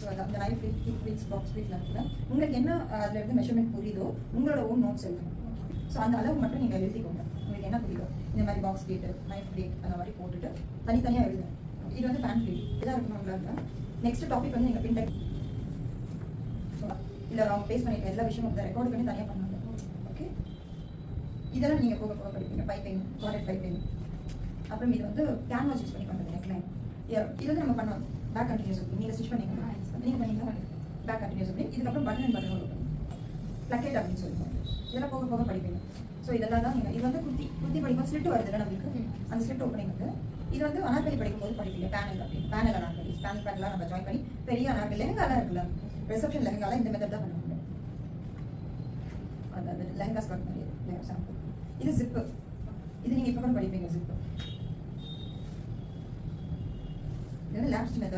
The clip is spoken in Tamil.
ஸோ அந்த நைஃப் ஹிப் ஃபிட்ஸ் பாக்ஸ் ஃபிட்லாம் இருக்குல்ல, உங்களுக்கு என்ன அதில் இருந்து மெஷர்மெண்ட் புரியுதோ உங்களோட ஓன் நோட்ஸ் எழுதணும். ஸோ அந்த அளவு மட்டும் நீங்கள் எழுதிக்கோங்க. உங்களுக்கு என்ன புரியுதோ இந்த மாதிரி பாக்ஸ் டேட்டு நைஃப் டேட் அந்த மாதிரி போட்டுட்டு தனித்தனியாக எழுதுங்க. இது வந்து ஃபேன் ஃபிட் இதாக இருக்கணும்ல. நெக்ஸ்ட் டாபிக் வந்து நீங்கள் பின்டெக் இல்லை அவங்க பேஸ் பண்ணிட்டு எல்லா விஷயமும் வந்து ரெக்கார்ட் பண்ணி தனியாக பண்ணாங்க. ஓகே, இதெல்லாம் நீங்கள் போக போக படிப்பீங்க. பைப்பிங், கார்டட் பைப்பிங், அப்புறம் இது வந்து கேன்வாஸ் யூஸ் பண்ணி பண்ணுறது நெக்லைன். இது வந்து நம்ம பண்ணோம் பேக் கண்டினியூஸ் ஓப்பனிங். நீங்கள் ஸ்டிச் பண்ணிக்கலாம், நீங்கள் பண்ணிக்கலாம் பேக் கண்டினியூஸ் ஓப்பனிங். இதுக்கப்புறம் பட்டன் அண்ட் பட்டன் ஓப்பனிங், பிளக்கெட் அப்படின்னு சொல்லுவாங்க. இதெல்லாம் போக போக படிப்பீங்க. ஸோ இதெல்லாம் தான் நீங்கள் இது வந்து குத்தி படிக்கும் ஸ்லிட் வருதுல்ல நம்மளுக்கு, அந்த ஸ்லிட் ஓப்பனிங் வந்து இது வந்து அனார்கலி படிக்கும்போது படிப்பீங்க. பேனல் அப்படின்னு பேனல் அனார்கலி பேனல்லாம் நம்ம ஜாயின் பண்ணி பெரிய அனார்கலி லெஹங்காலாம் இருக்குல்ல, ரிசப்ஷன் லெஹங்காலாம் இந்த மெத்தட் தான் பண்ணுவாங்க. அந்த லெஹங்கா ஸ்கர்ட் மாதிரி சாம்பிள். இது ஜிப்பு, இது நீங்கள் இப்போ கூட படிப்பீங்க. ஜிப்பு இது வந்து லேப்ஸ் மெத்தட்.